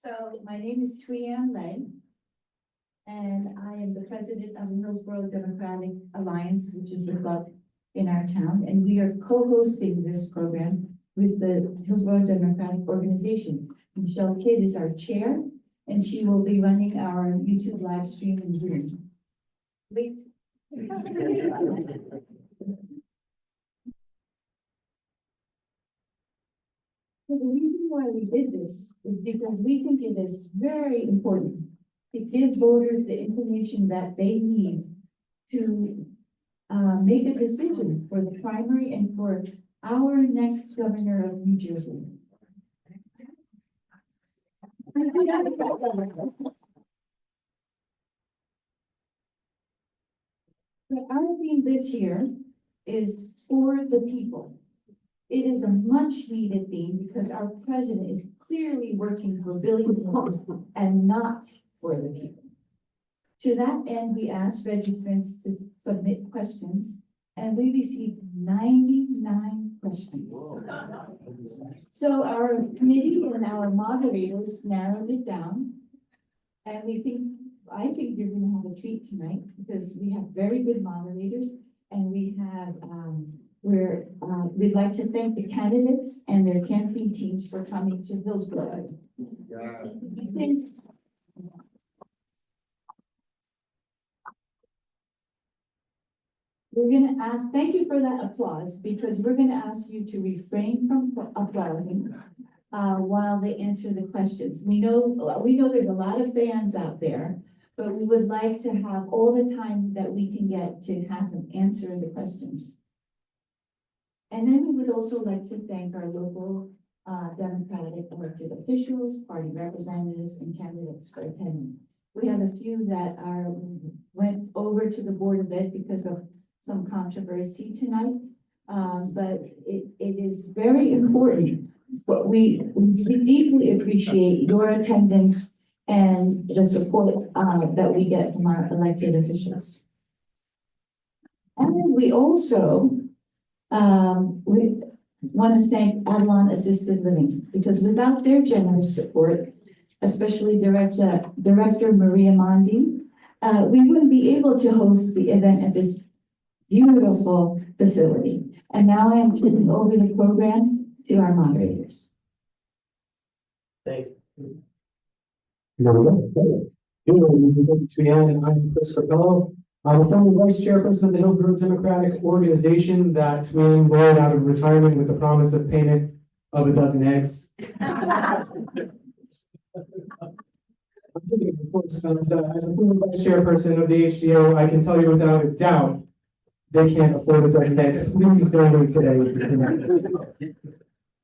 So my name is Thuy and I am the president of the Hillsborough Democratic Alliance, which is the club in our town, and we are co-hosting this program with the Hillsborough Democratic Organization. Michele is our chair, and she will be running our YouTube live stream and Zoom. Wait. So the reason why we did this is because we think it is very important to give voters the information that they need to make a decision for the primary and for our next governor of New Jersey. So our theme this year is for the people. It is a much needed theme because our president is clearly working for billionaires and not for the people. To that end, we asked registrants to submit questions, and we received 99 questions. So our committee and our moderators narrowed it down, and I think you're going to have a treat tonight because we have very good moderators, and we have we'd like to thank the candidates and their campaign teams for coming to Hillsborough. Since we're going to ask, thank you for that applause, because we're going to ask you to refrain from applauding while they answer the questions. We know there's a lot of fans out there, but we would like to have all the time that we can get to have them answer the questions. And then we would also like to thank our local Democratic elected officials, party representatives, and candidates for attending. We have a few that went over to the Board of Ed because of some controversy tonight, but it is very important. But we deeply appreciate your attendance and the support that we get from our elected officials. And we also we want to thank Avalon Assisted Living, because without their generous support, especially Director Maria Mondi, we wouldn't be able to host the event at this beautiful facility. And now I am turning over the program to our moderators. Thank you. I'm Cris Crapello. I'm the former vice chairperson of the Hillsborough Democratic Organization that Thuy rolled out of retirement with the promise of payment of a dozen eggs. As a former vice chairperson of the HDO, I can tell you without a doubt they can't afford a dozen eggs. Please donate today.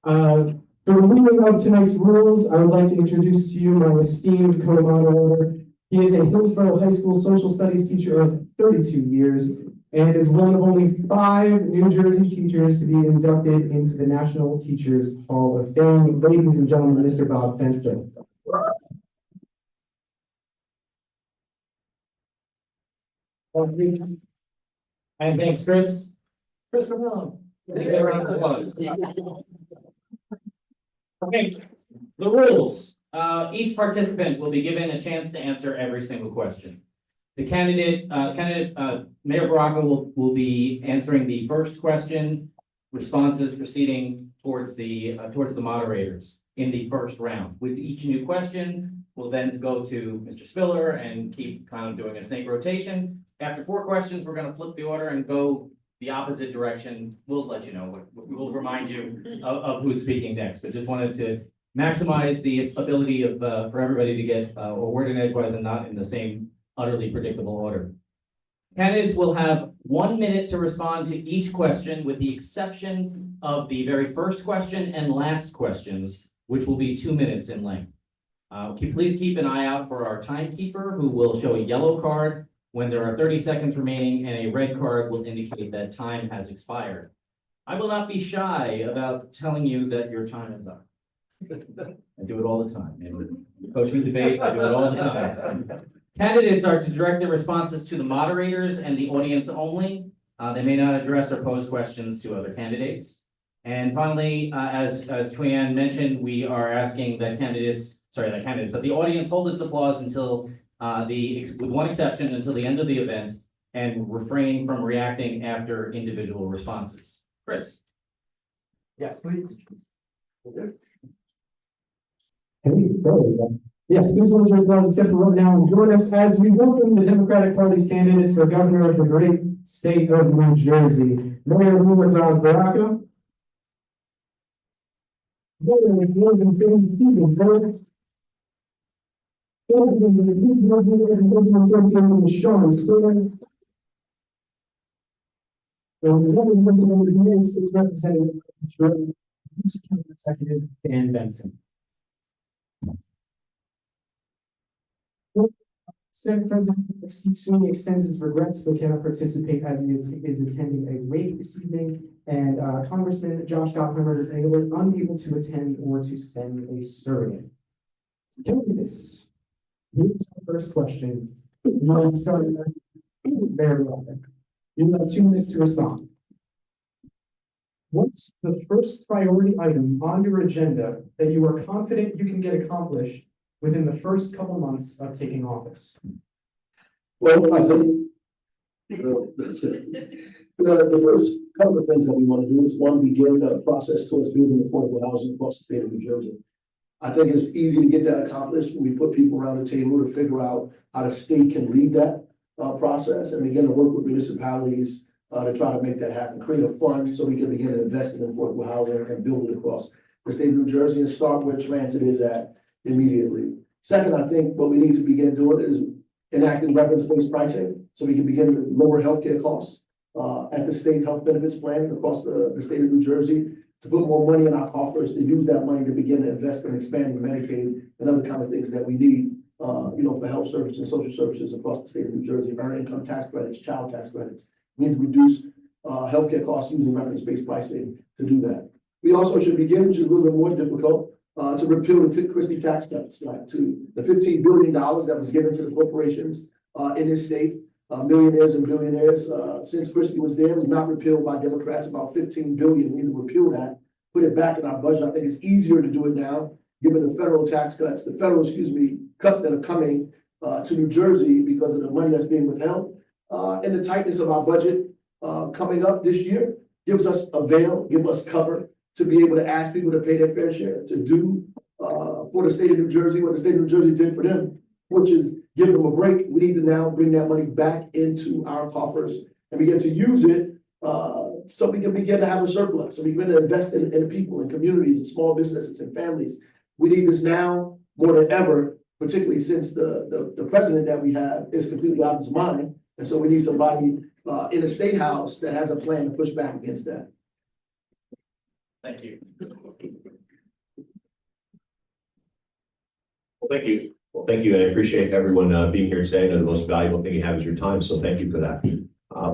For the reading of tonight's rules, I would like to introduce to you my esteemed co-moderator. He is a Hillsborough High School social studies teacher of 32 years and is one of only 5 New Jersey teachers to be inducted into the National Teachers Hall of Fame. Ladies and gentlemen, Mr. Bob Fenster. And thanks, Cris. Cris Crapello. Please give a round of applause. Okay, the rules. Each participant will be given a chance to answer every single question. The candidate, Mayor Baraka will be answering the first question, responses proceeding towards the moderators in the first round. With each new question, we'll then go to Mr. Spiller and keep kind of doing a snake rotation. After 4 questions, we're going to flip the order and go the opposite direction. We'll let you know. We'll remind you of who's speaking next, but just wanted to maximize the ability of for everybody to get a word in edgewise and not in the same utterly predictable order. Candidates will have 1 minute to respond to each question, with the exception of the very first question and last questions, which will be 2 minutes in length. Please keep an eye out for our timekeeper, who will show a yellow card when there are 30 seconds remaining, and a red card will indicate that time has expired. I will not be shy about telling you that your time is up. I do it all the time. In coaching debate, I do it all the time. Candidates are to direct their responses to the moderators and the audience only. They may not address or pose questions to other candidates. And finally, as Thuy mentioned, we are asking that that the audience hold its applause until with one exception, until the end of the event, and refrain from reacting after individual responses. Cris. Yes, please. Okay. Yes, please hold your applause except for right now and join us as we welcome the Democratic Party's candidates for governor of the great state of New Jersey. Mayor Ras Baraka. Representative Dan Benson. Senate President extends his regrets but cannot participate as he is attending a wake this evening, and Congressman Josh Gottheimer is unable to attend or to send a surrogate. Candidates, here's the first question. Very well. You have 2 minutes to respond. What's the first priority item on your agenda that you are confident you can get accomplished within the first couple months of taking office? Well, I think the first couple of things that we want to do is, one, begin the process towards building affordable housing across the state of New Jersey. I think it's easy to get that accomplished when we put people around the table to figure out how the state can lead that process and begin to work with municipalities to try to make that happen. Create a fund so we can begin to invest in affordable housing and build it across the state of New Jersey and start where transit is at immediately. Second, I think what we need to begin doing is enacting reference-based pricing so we can begin to lower healthcare costs at the state health benefits plan across the state of New Jersey, to put more money in our coffers, to use that money to begin to invest in expanding Medicaid and other kind of things that we need, for health services and social services across the state of New Jersey, earned income tax credits, child tax credits. We need to reduce healthcare costs using reference-based pricing to do that. We also should begin, which is a little bit more difficult, to repeal the Christie tax cuts, right? To the $15 billion that was given to the corporations in this state, millionaires and billionaires. Since Christie was there, it was not repealed by Democrats. About $15 billion. We need to repeal that, put it back in our budget. I think it's easier to do it now, given the federal tax cuts, cuts that are coming to New Jersey because of the money that's being withheld, and the tightness of our budget coming up this year gives us a veil, give us cover to be able to ask people to pay their fair share, to do for the state of New Jersey what the state of New Jersey did for them, which is give them a break. We need to now bring that money back into our coffers and begin to use it so we can begin to have a surplus, so we can begin to invest in people, in communities, in small businesses, and families. We need this now more than ever, particularly since the president that we have is completely out of his mind. And so we need somebody in the state house that has a plan to push back against that. Thank you. Well, thank you. Well, thank you. I appreciate everyone being here today. I know the most valuable thing you have is your time, so thank you for that.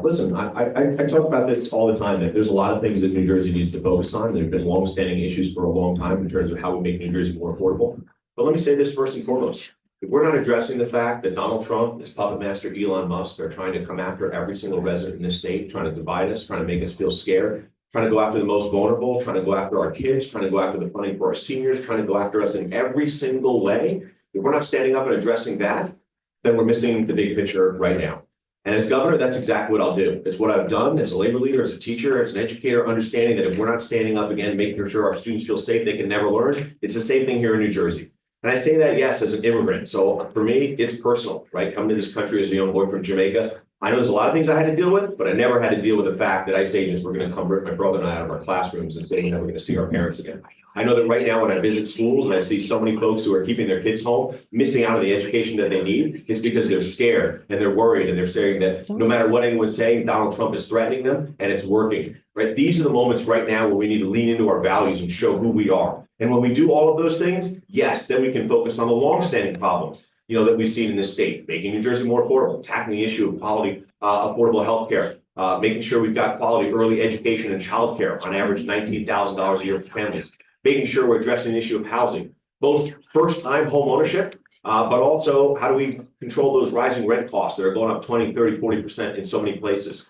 Listen, I talk about this all the time, that there's a lot of things that New Jersey needs to focus on. There have been longstanding issues for a long time in terms of how we make New Jersey more affordable. But let me say this first and foremost. If we're not addressing the fact that Donald Trump, his puppet master Elon Musk, are trying to come after every single resident in this state, trying to divide us, trying to make us feel scared, trying to go after the most vulnerable, trying to go after our kids, trying to go after the funding for our seniors, trying to go after us in every single way. If we're not standing up and addressing that, then we're missing the big picture right now. And as governor, that's exactly what I'll do. It's what I've done as a labor leader, as a teacher, as an educator, understanding that if we're not standing up again, making sure our students feel safe, they can never learn. It's the same thing here in New Jersey. And I say that, yes, as an immigrant. So for me, it's personal, right? Coming to this country as a young boy from Jamaica, I know there's a lot of things I had to deal with, but I never had to deal with the fact that ICE agents were going to come rip my brother and I out of our classrooms and say we're never going to see our parents again. I know that right now when I visit schools and I see so many folks who are keeping their kids home, missing out on the education that they need, it's because they're scared and they're worried and they're saying that no matter what anyone's saying, Donald Trump is threatening them and it's working, right? These are the moments right now where we need to lean into our values and show who we are. And when we do all of those things, yes, then we can focus on the longstanding problems, that we've seen in this state, making New Jersey more affordable, tackling the issue of quality, affordable health care, making sure we've got quality early education and childcare, on average $19,000 a year for families, making sure we're addressing the issue of housing, both first-time home ownership, but also how do we control those rising rent costs that are going up 20, 30, 40% in so many places.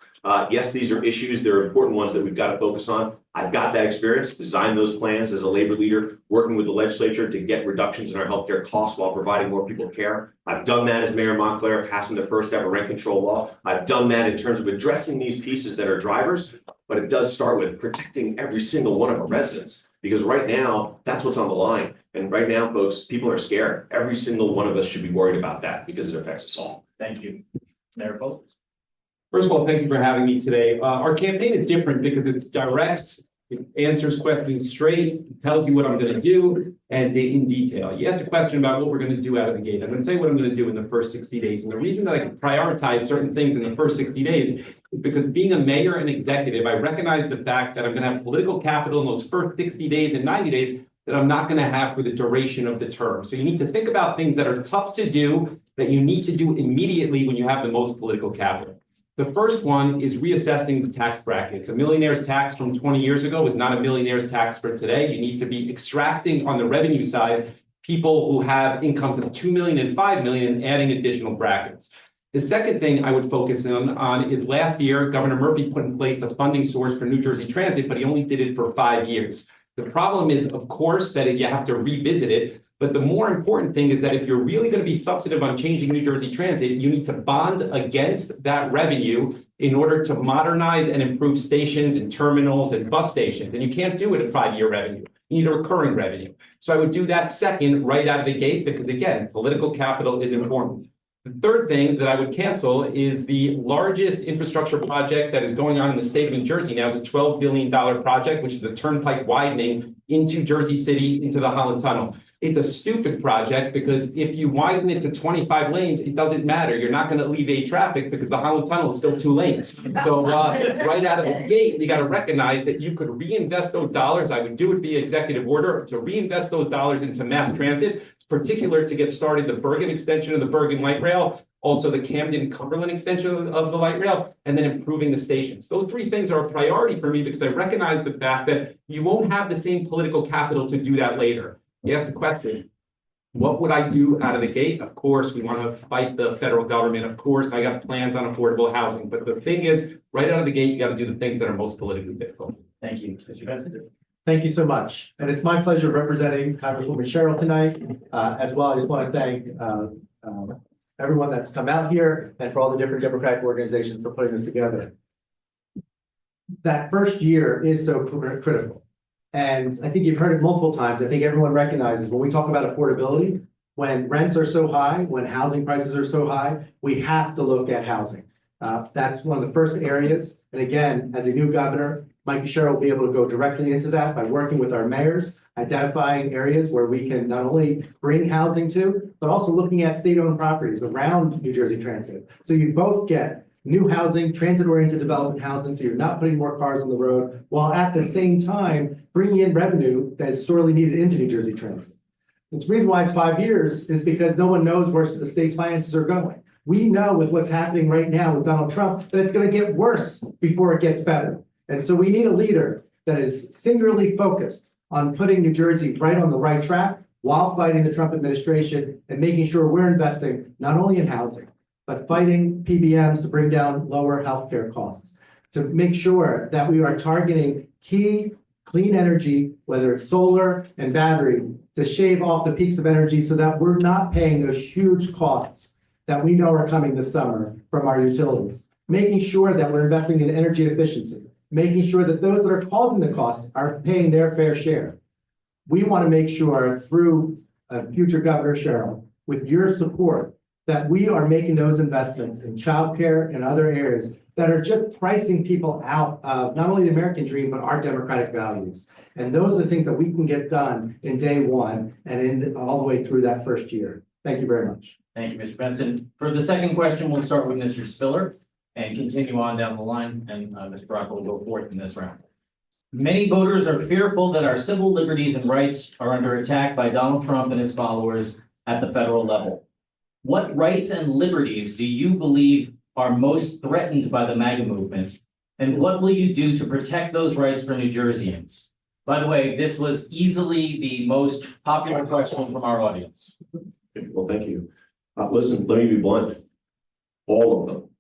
Yes, these are issues, they're important ones that we've got to focus on. I've got that experience, designed those plans as a labor leader, working with the legislature to get reductions in our healthcare costs while providing more people care. I've done that as Mayor of Montclair, passing the first ever rent control law. I've done that in terms of addressing these pieces that are drivers, but it does start with protecting every single one of our residents. Because right now, that's what's on the line. And right now, folks, people are scared. Every single one of us should be worried about that because it affects us all. Thank you. Mayor Fulop. First of all, thank you for having me today. Our campaign is different because it's direct, it answers questions straight, tells you what I'm going to do, and in detail. You asked a question about what we're going to do out of the gate. I'm going to tell you what I'm going to do in the first 60 days. And the reason that I can prioritize certain things in the first 60 days is because being a mayor and executive, I recognize the fact that I'm going to have political capital in those first 60 days and 90 days that I'm not going to have for the duration of the term. So you need to think about things that are tough to do, that you need to do immediately when you have the most political capital. The first one is reassessing the tax brackets. A millionaire's tax from 20 years ago is not a millionaire's tax for today. You need to be extracting on the revenue side people who have incomes of 2 million and 5 million and adding additional brackets. The second thing I would focus on is last year, Governor Murphy put in place a funding source for New Jersey Transit, but he only did it for 5 years. The problem is, of course, that you have to revisit it. But the more important thing is that if you're really going to be substantive on changing New Jersey Transit, you need to bond against that revenue in order to modernize and improve stations and terminals and bus stations. And you can't do it at 5-year revenue. You need a recurring revenue. So I would do that second right out of the gate because, again, political capital is important. The third thing that I would cancel is the largest infrastructure project that is going on in the state of New Jersey now is a $12 billion project, which is the turnpike widening into Jersey City, into the Holland Tunnel. It's a stupid project because if you widen it to 25 lanes, it doesn't matter. You're not going to alleviate traffic because the Holland Tunnel is still 2 lanes. So right out of the gate, you got to recognize that you could reinvest those dollars. I would do it via executive order to reinvest those dollars into mass transit, particular to get started the Bergen extension of the Bergen light rail, also the Camden Cumberland extension of the light rail, and then improving the stations. Those 3 things are a priority for me because I recognize the fact that you won't have the same political capital to do that later. You asked the question, what would I do out of the gate? Of course, we want to fight the federal government. Of course, I got plans on affordable housing. But the thing is, right out of the gate, you got to do the things that are most politically difficult. Thank you. Mr. Benson. Thank you so much. And it's my pleasure representing Congresswoman Sherrill tonight. As well, I just want to thank everyone that's come out here and for all the different Democratic organizations for putting this together. That first year is so critical. And I think you've heard it multiple times. I think everyone recognizes when we talk about affordability, when rents are so high, when housing prices are so high, we have to look at housing. That's one of the first areas. And again, as a new governor, Mikie will be able to go directly into that by working with our mayors, identifying areas where we can not only bring housing to, but also looking at state-owned properties around New Jersey Transit. So you both get new housing, transit-oriented development housing, so you're not putting more cars on the road, while at the same time bringing in revenue that is sorely needed into New Jersey Transit. The reason why it's 5 years is because no one knows where the state's finances are going. We know with what's happening right now with Donald Trump that it's going to get worse before it gets better. And so we need a leader that is singularly focused on putting New Jersey right on the right track while fighting the Trump administration and making sure we're investing not only in housing, but fighting PBMs to bring down lower healthcare costs, to make sure that we are targeting key clean energy, whether it's solar and battery, to shave off the peaks of energy so that we're not paying those huge costs that we know are coming this summer from our utilities. Making sure that we're investing in energy efficiency, making sure that those that are causing the costs are paying their fair share. We want to make sure through future Governor Sherrill, with your support, that we are making those investments in childcare and other areas that are just pricing people out of not only the American dream, but our democratic values. And those are the things that we can get done in day one and all the way through that first year. Thank you very much. Thank you, Mr. Benson. For the second question, we'll start with Mr. Spiller and continue on down the line, and Mr. Baraka will go forth in this round. Many voters are fearful that our civil liberties and rights are under attack by Donald Trump and his followers at the federal level. What rights and liberties do you believe are most threatened by the MAGA movement? And what will you do to protect those rights for New Jerseyans? By the way, this was easily the most popular question from our audience. Well, thank you. Listen, let me be blunt. All of them.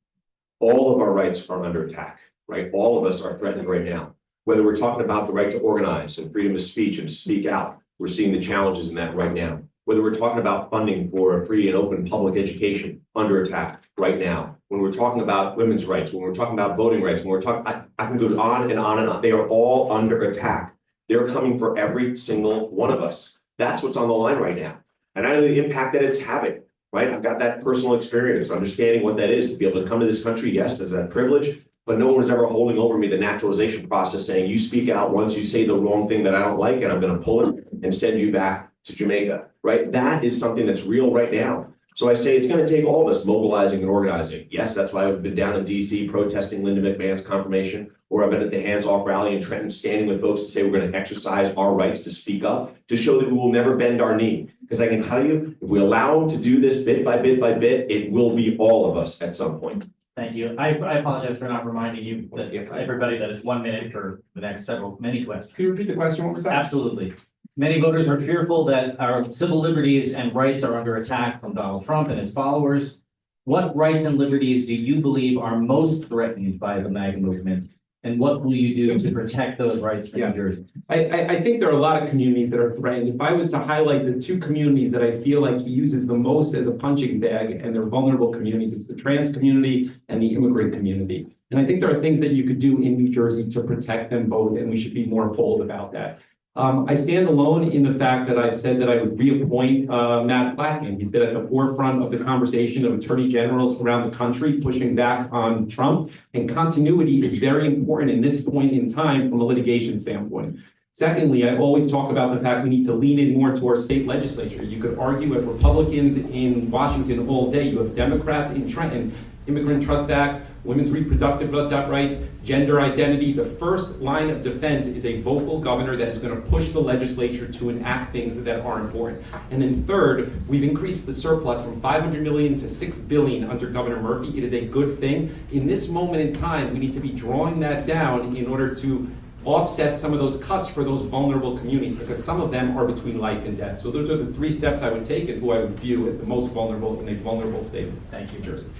all of our rights are under attack, right? All of us are threatened right now. Whether we're talking about the right to organize and freedom of speech and to speak out, we're seeing the challenges in that right now. Whether we're talking about funding for free and open public education, under attack right now. When we're talking about women's rights, when we're talking about voting rights, when we're talking, I can go on and on and on. They are all under attack. They're coming for every single one of us. That's what's on the line right now. And I know the impact that it's having, right? I've got that personal experience, understanding what that is to be able to come to this country. Yes, there's that privilege, but no one is ever holding over me the naturalization process saying, you speak out once you say the wrong thing that I don't like, and I'm going to pull it and send you back to Jamaica, right? That is something that's real right now. So I say it's going to take all of us mobilizing and organizing. Yes, that's why I've been down in DC protesting Linda McMahon's confirmation, or I've been at the Hands Off rally in Trenton standing with folks to say we're going to exercise our rights to speak up, to show that we will never bend our knee. Because I can tell you, if we allow them to do this bit by bit by bit, it will be all of us at some point. Thank you. I apologize for not reminding you that everybody that it's 1 minute for the next many questions. Can you repeat the question? What was that? Absolutely. Many voters are fearful that our civil liberties and rights are under attack from Donald Trump and his followers. What rights and liberties do you believe are most threatened by the MAGA movement? And what will you do to protect those rights for New Jersey? I think there are a lot of communities that are threatened. If I was to highlight the two communities that I feel like he uses the most as a punching bag, and they're vulnerable communities, it's the trans community and the immigrant community. And I think there are things that you could do in New Jersey to protect them both, and we should be more bold about that. I stand alone in the fact that I've said that I would reappoint Matt Platkin. He's been at the forefront of the conversation of attorney generals around the country pushing back on Trump, and continuity is very important in this point in time from a litigation standpoint. Secondly, I always talk about the fact we need to lean in more to our state legislature. You could argue with Republicans in Washington all day. You have Democrats in Trenton, immigrant trust acts, women's reproductive rights, gender identity. The first line of defense is a vocal governor that is going to push the legislature to enact things that are important. And then third, we've increased the surplus from $500 million to $6 billion under Governor Murphy. It is a good thing. In this moment in time, we need to be drawing that down in order to offset some of those cuts for those vulnerable communities, because some of them are between life and death. So those are the 3 steps I would take and who I would view as the most vulnerable in a vulnerable state. Thank you, Jersey.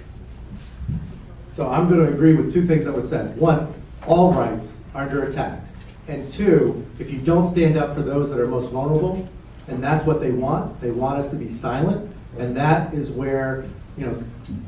So I'm going to agree with 2 things that were said. 1, all rights are under attack. And 2, if you don't stand up for those that are most vulnerable, and that's what they want us to be silent. And that is where,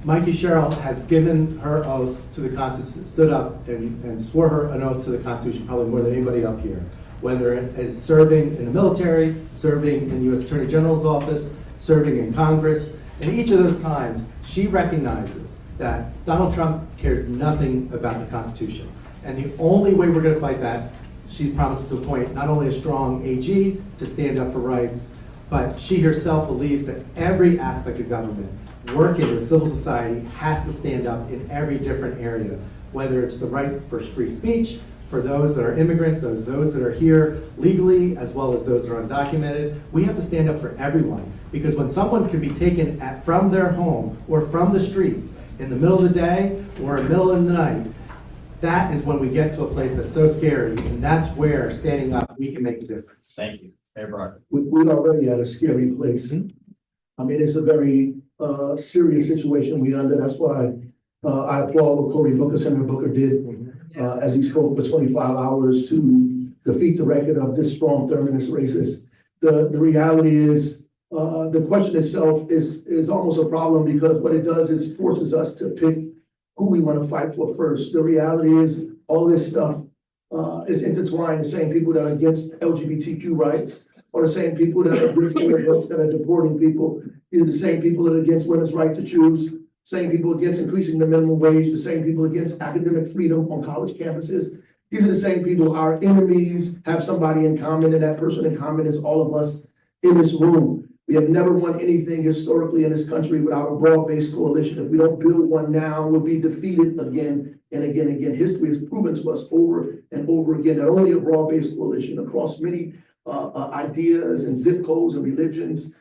Mikie Sherrill has given her oath to the Constitution, stood up and swore her an oath to the Constitution probably more than anybody up here. Whether it is serving in the military, serving in the U.S. Attorney General's office, serving in Congress. And each of those times, she recognizes that Donald Trump cares nothing about the Constitution. And the only way we're going to fight that, she's promised to appoint not only a strong AG to stand up for rights, but she herself believes that every aspect of government, working with civil society, has to stand up in every different area, whether it's the right for free speech, for those that are immigrants, those that are here legally, as well as those that are undocumented. We have to stand up for everyone, because when someone can be taken from their home or from the streets in the middle of the day or in the middle of the night, that is when we get to a place that's so scary, and that's where standing up, we can make a difference. Thank you. Mayor Baraka. We're already at a scary place. I mean, it's a very serious situation we're under. That's why I applaud what Senator Booker did as he spoke for 25 hours to defeat the record of this strong feminist racist. The reality is the question itself is almost a problem, because what it does is forces us to pick who we want to fight for first. The reality is all this stuff is intertwined. The same people that are against LGBTQ rights are the same people that are against immigrants that are deporting people. These are the same people that are against women's right to choose, same people against increasing the minimum wage, the same people against academic freedom on college campuses. These are the same people. Our enemies have somebody in common, and that person in common is all of us in this room. We have never won anything historically in this country without a broad-based coalition. If we don't build one now, we'll be defeated again and again and again. History has proven to us over and over again that only a broad-based coalition across many ideas and zip codes and religions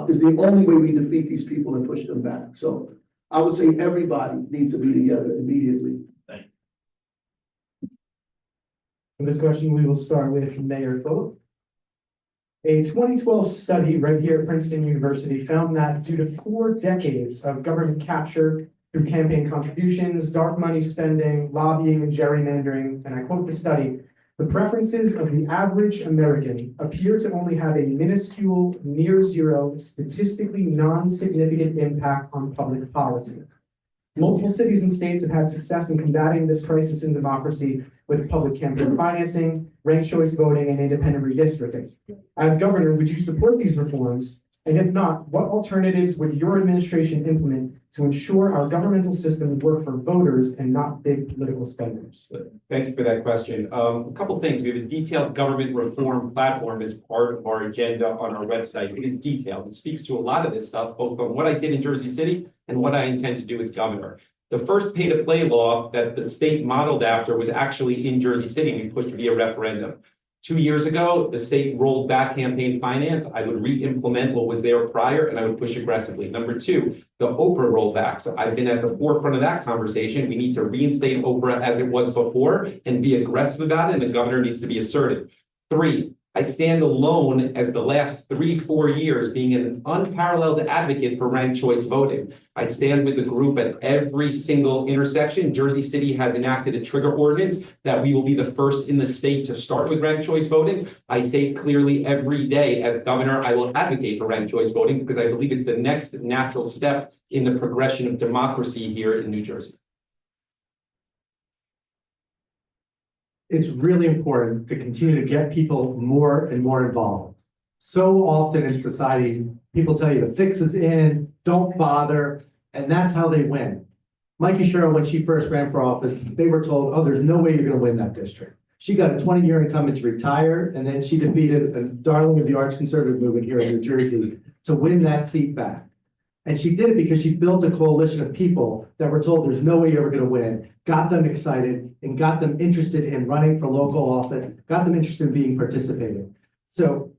is the only way we defeat these people and push them back. So I would say everybody needs to be together immediately. Thank you. For this question, we will start with Mayor Fulop. A 2012 study right here at Princeton University found that due to 4 decades of government capture through campaign contributions, dark money spending, lobbying, and gerrymandering, and I quote the study, the preferences of the average American appear to only have a minuscule, near zero, statistically non-significant impact on public policy. Multiple cities and states have had success in combating this crisis in democracy with public campaign financing, ranked choice voting, and independent redistricting. As governor, would you support these reforms? And if not, what alternatives would your administration implement to ensure our governmental system would work for voters and not big political spenders? Thank you for that question. A couple things. We have a detailed government reform platform as part of our agenda on our website. It is detailed. It speaks to a lot of this stuff, both on what I did in Jersey City and what I intend to do as governor. The first pay-to-play law that the state modeled after was actually in Jersey City. We pushed via referendum. 2 years ago, the state rolled back campaign finance. I would re-implement what was there prior, and I would push aggressively. Number two, the Oprah rollbacks. I've been at the forefront of that conversation. We need to reinstate Oprah as it was before and be aggressive about it, and the governor needs to be assertive. Three, I stand alone as the last 3-4 years being an unparalleled advocate for ranked choice voting. I stand with the group at every single intersection. Jersey City has enacted a trigger ordinance that we will be the first in the state to start with ranked choice voting. I say clearly every day as governor, I will advocate for ranked choice voting because I believe it's the next natural step in the progression of democracy here in New Jersey. It's really important to continue to get people more and more involved. So often in society, people tell you the fix is in, don't bother, and that's how they win. Mikie Sherrill, when she first ran for office, they were told, oh, there's no way you're gonna win that district. She got a 20-year incumbent to retire, and then she defeated a darling of the arch conservative movement here in New Jersey to win that seat back. And she did it because she built a coalition of people that were told there's no way you're ever going to win, got them excited and got them interested in running for local office, got them interested in being participating. So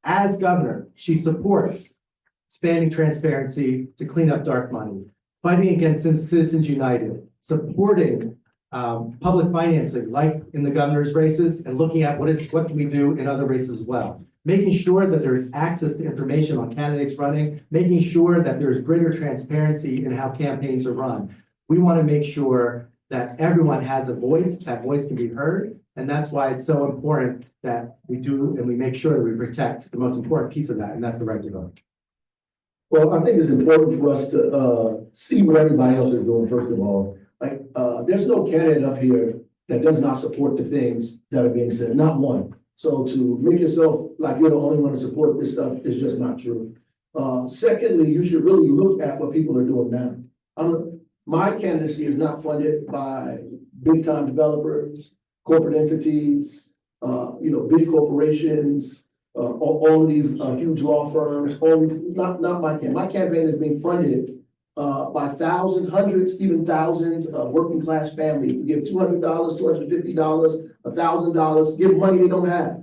as governor, she supports expanding transparency to clean up dark money, fighting against Citizens United, supporting public financing like in the governor's races and looking at what can we do in other races as well. Making sure that there is access to information on candidates running, making sure that there is greater transparency in how campaigns are run. We want to make sure that everyone has a voice, that voice can be heard, and that's why it's so important that we do and we make sure that we protect the most important piece of that, and that's the right to vote. Well, I think it's important for us to see what everybody else is doing, first of all. Like, there's no candidate up here that does not support the things that are being said, not one. So to make yourself like you're the only one to support this stuff is just not true. Secondly, you should really look at what people are doing now. My candidacy is not funded by big time developers, corporate entities, big corporations, all of these huge law firms, not my campaign. My campaign is being funded by thousands, hundreds, even thousands of working class families who give $200, $250, $1,000, give money they don't have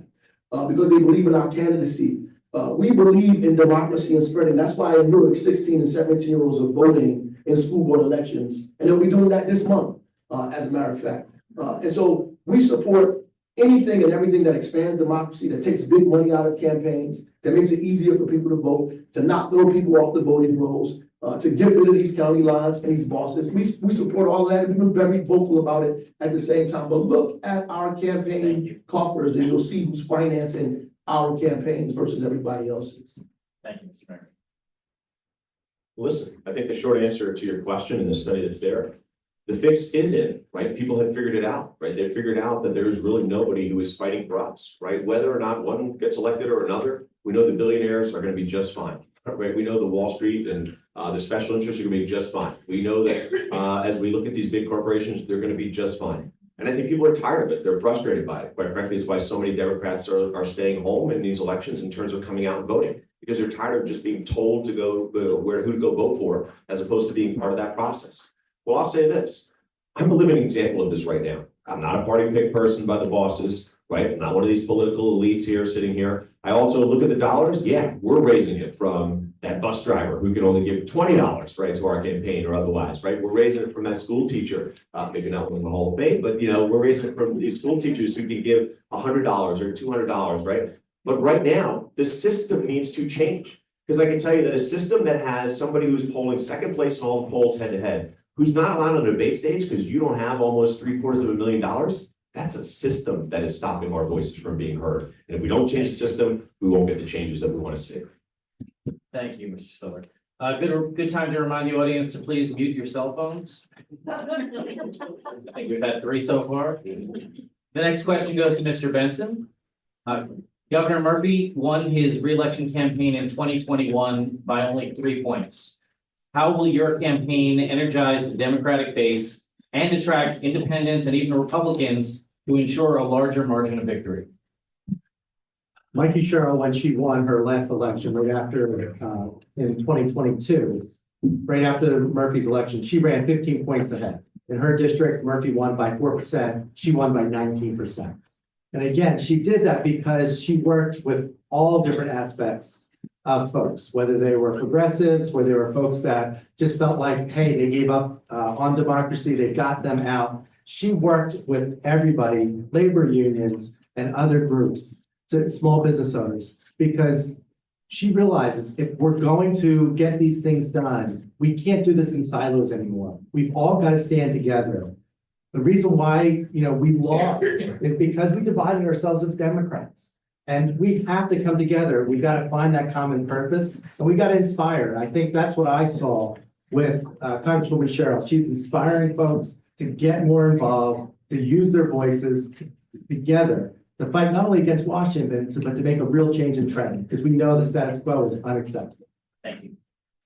because they believe in our candidacy. We believe in democracy and spreading. That's why in Newark, 16 and 17-year-olds are voting in school board elections. And they'll be doing that this month, as a matter of fact. And so we support anything and everything that expands democracy, that takes big money out of campaigns, that makes it easier for people to vote, to not throw people off the voting rolls, to get rid of these county lines and these bosses. We support all of that, and we've been very vocal about it at the same time. But look at our campaign coffers and you'll see who's financing our campaigns versus everybody else's. Thank you, Mr. Mayor. Listen, I think the short answer to your question in the study that's there, the fix is in, right? People have figured it out, right? They've figured out that there is really nobody who is fighting for us, right? Whether or not one gets elected or another, we know the billionaires are going to be just fine, right? We know the Wall Street and the special interests are going to be just fine. We know that as we look at these big corporations, they're going to be just fine. And I think people are tired of it. They're frustrated by it. Quite frankly, it's why so many Democrats are staying home in these elections in terms of coming out and voting, because they're tired of just being told to go who to go vote for, as opposed to being part of that process. Well, I'll say this. I'm a living example of this right now. I'm not a party pick person by the bosses, right? I'm not one of these political elites here sitting here. I also look at the dollars. Yeah, we're raising it from that bus driver who can only give $20, right, to our campaign or otherwise, right? We're raising it from that school teacher, maybe not one in the Hall of Fame, but we're raising it from these school teachers who can give $100 or $200, right? But right now, the system needs to change. Because I can tell you that a system that has somebody who's polling second place in all the polls head to head, who's not allowed on the debate stage because you don't have almost $750,000, that's a system that is stopping our voices from being heard. And if we don't change the system, we won't get the changes that we want to see. Thank you, Mr. Spiller. Good time to remind the audience to please mute your cell phones. I think we've had 3 so far. The next question goes to Mr. Benson. Governor Murphy won his re-election campaign in 2021 by only 3 points. How will your campaign energize the Democratic base and attract independents and even Republicans to ensure a larger margin of victory? Mikie Sherrill, when she won her last election, right after, in 2022, right after Murphy's election, she ran 15 points ahead. In her district, Murphy won by 4%, she won by 19%. And again, she did that because she worked with all different aspects of folks, whether they were progressives, whether they were folks that just felt like, hey, they gave up on democracy, they got them out. She worked with everybody, labor unions and other groups, to small business owners, because she realizes if we're going to get these things done, we can't do this in silos anymore. We've all got to stand together. The reason why, we lost is because we divided ourselves as Democrats. And we have to come together. We've got to find that common purpose, and we got to inspire. I think that's what I saw with Congresswoman Sherrill. She's inspiring folks to get more involved, to use their voices together, to fight not only against Washington, but to make a real change in trend, because we know the status quo is unacceptable. Thank you.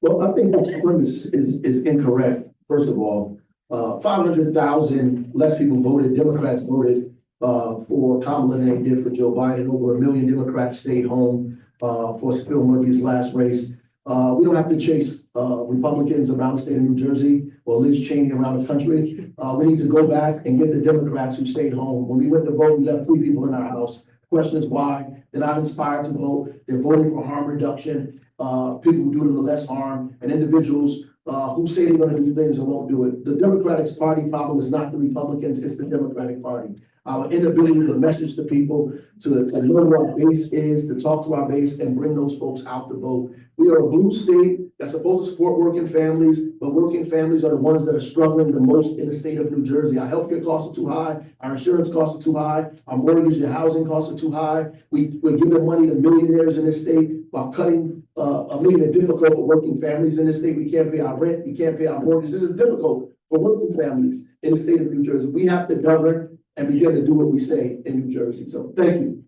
Well, I think that premise is incorrect. First of all, 500,000 less people voted, Democrats voted for Kamala than they did for Joe Biden. Over 1 million Democrats stayed home for Phil Murphy's last race. We don't have to chase Republicans around the state of New Jersey or Liz Cheney around the country. We need to go back and get the Democrats who stayed home. When we went to vote, we left 3 people in our house. The question is why? They're not inspired to vote. They're voting for harm reduction. People who do them less harm, and individuals who say they're going to do things and won't do it. The Democratic Party problem is not the Republicans, it's the Democratic Party. Our inability to message to people, to know who our base is, to talk to our base and bring those folks out to vote. We are a blue state that's supposed to support working families, but working families are the ones that are struggling the most in the state of New Jersey. Our healthcare costs are too high, our insurance costs are too high, our mortgage and housing costs are too high. We're giving money to millionaires in this state while making it difficult for working families in this state. We can't pay our rent, we can't pay our mortgage. This is difficult for working families in the state of New Jersey. We have to govern and begin to do what we say in New Jersey. So thank you.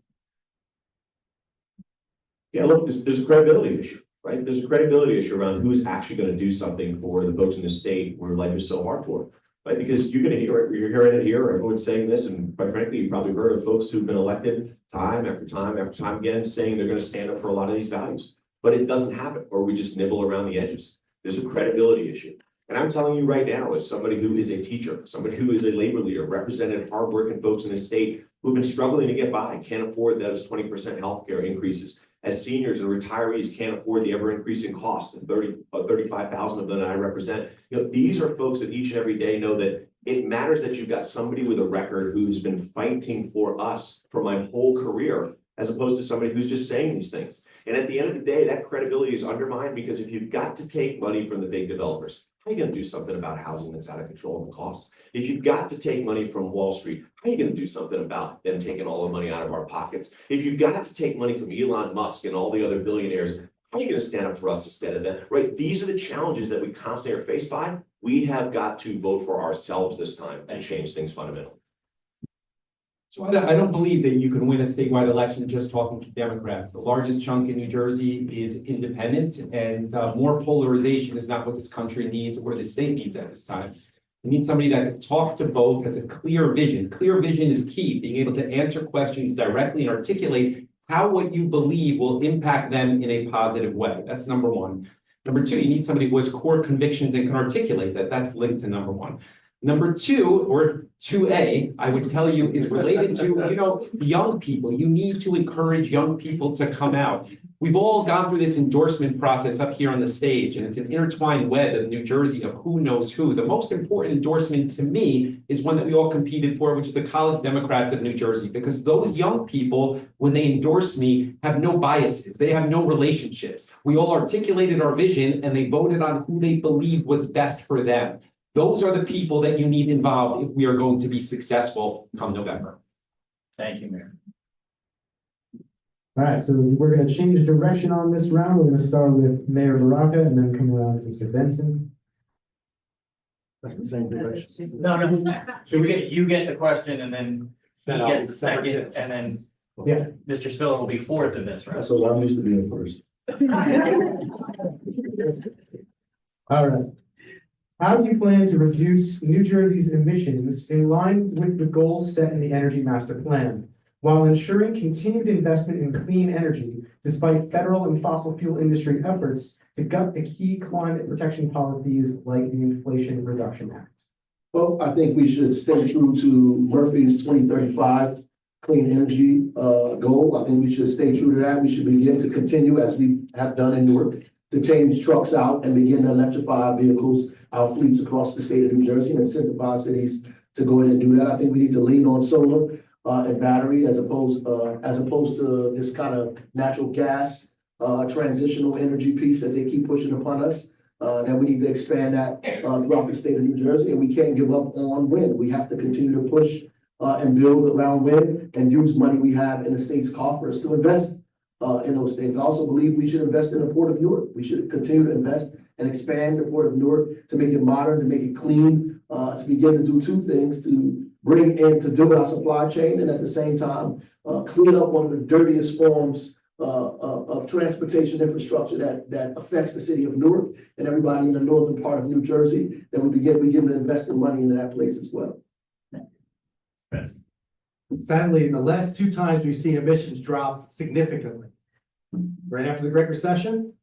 Yeah, look, there's a credibility issue, right? There's a credibility issue around who's actually going to do something for the folks in the state where life is so hard for, right? Because you're hearing it here, everyone's saying this, and quite frankly, you probably heard of folks who've been elected time after time after time again, saying they're going to stand up for a lot of these values, but it doesn't happen, or we just nibble around the edges. There's a credibility issue. And I'm telling you right now, as somebody who is a teacher, somebody who is a labor leader, represented hardworking folks in the state who've been struggling to get by, can't afford those 20% healthcare increases. As seniors and retirees can't afford the ever increasing cost, and 35,000 of them that I represent. These are folks that each and every day know that it matters that you've got somebody with a record who's been fighting for us for my whole career, as opposed to somebody who's just saying these things. And at the end of the day, that credibility is undermined because if you've got to take money from the big developers, how are you going to do something about housing that's out of control and the costs? If you've got to take money from Wall Street, how are you going to do something about them taking all the money out of our pockets? If you've got to take money from Elon Musk and all the other billionaires, how are you going to stand up for us instead of them? Right? These are the challenges that we constantly are faced by. We have got to vote for ourselves this time and change things fundamentally. So I don't believe that you can win a statewide election just talking to Democrats. The largest chunk in New Jersey is independent, and more polarization is not what this country needs or the state needs at this time. We need somebody that can talk to both, has a clear vision. Clear vision is key, being able to answer questions directly and articulate how what you believe will impact them in a positive way. That's number one. Number two, you need somebody who has core convictions and can articulate that. That's linked to number one. Number two, or 2A, I would tell you, is related to, young people. You need to encourage young people to come out. We've all gone through this endorsement process up here on the stage, and it's an intertwined web of New Jersey of who knows who. The most important endorsement to me is one that we all competed for, which is the College Democrats of New Jersey, because those young people, when they endorse me, have no biases. They have no relationships. We all articulated our vision, and they voted on who they believed was best for them. Those are the people that you need involved if we are going to be successful come November. Thank you, Mayor. All right, so we're gonna change direction on this round. We're gonna start with Mayor Baraka and then come around to Mr. Benson. That's the same direction. No. Should we get, you get the question and then he Then I'll gets be the second second. and then Yeah. Mr. Spiller will be fourth in this, right? That's what I'm used to being first. All right. How do you plan to reduce New Jersey's emissions in line with the goals set in the Energy Master Plan, while ensuring continued investment in clean energy despite federal and fossil fuel industry efforts to gut the key climate protection policies like the Inflation Reduction Act? Well, I think we should stay true to Murphy's 2035 clean energy goal. I think we should stay true to that. We should begin to continue, as we have done in Newark, to change trucks out and begin to electrify our vehicles, our fleets across the state of New Jersey, and incentivize cities to go ahead and do that. I think we need to lean on solar and battery as opposed to this kind of natural gas transitional energy piece that they keep pushing upon us. That we need to expand that throughout the state of New Jersey, and we can't give up on wind. We have to continue to push and build around wind and use money we have in the state's coffers to invest in those things. I also believe we should invest in the Port of Newark. We should continue to invest and expand the Port of Newark to make it modern, to make it clean, to begin to do two things, to bring in, to do our supply chain, and at the same time, clean up one of the dirtiest forms of transportation infrastructure that affects the city of Newark and everybody in the northern part of New Jersey, that we begin to invest in money into that place as well. Sadly, in the last two times we've seen emissions drop significantly. Right after the Great Recession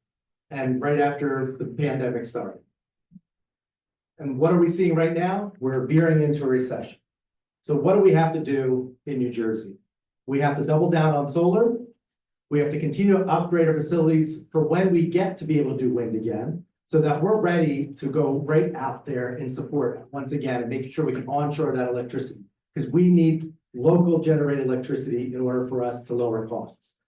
and right after the pandemic started. And what are we seeing right now? We're veering into a recession. So what do we have to do in New Jersey? We have to double down on solar. We have to continue to upgrade our facilities for when we get to be able to do wind again, so that we're ready to go right out there and support once again and making sure we can onshore that electricity. Because we need local generated electricity in order for us to lower costs.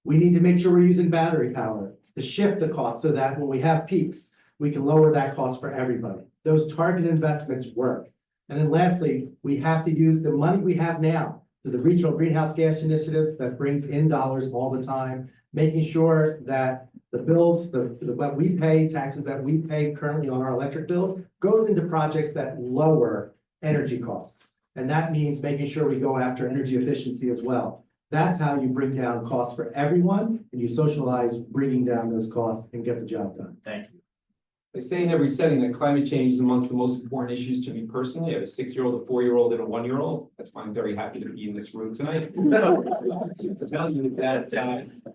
We need to make sure we're using battery power to shift the cost so that when we have peaks, we can lower that cost for everybody. Those target investments work. And then lastly, we have to use the money we have now to the regional greenhouse gas initiative that brings in dollars all the time, making sure that the bills, what we pay, taxes that we pay currently on our electric bills, goes into projects that lower energy costs. And that means making sure we go after energy efficiency as well. That's how you bring down costs for everyone, and you socialize bringing down those costs and get the job done. Thank you. They say in every setting that climate change is amongst the most important issues to me personally. I have a 6-year-old, a 4-year-old, and a 1-year-old. That's why I'm very happy to be in this room tonight. To tell you that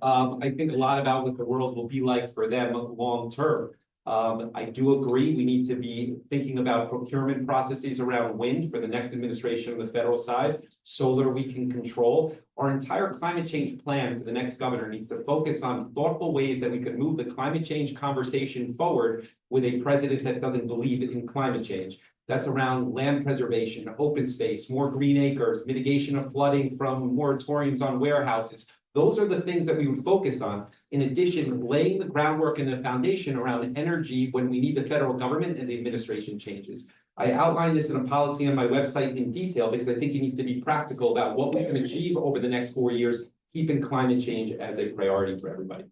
I think a lot about what the world will be like for them long term. I do agree we need to be thinking about procurement processes around wind for the next administration on the federal side. Solar we can control. Our entire climate change plan for the next governor needs to focus on thoughtful ways that we could move the climate change conversation forward with a president that doesn't believe in climate change. That's around land preservation, open space, more green acres, mitigation of flooding from moratoriums on warehouses. Those are the things that we would focus on. In addition, laying the groundwork and the foundation around energy when we need the federal government and the administration changes. I outlined this in a policy on my website in detail because I think you need to be practical about what we can achieve over the next 4 years, keeping climate change as a priority for everybody.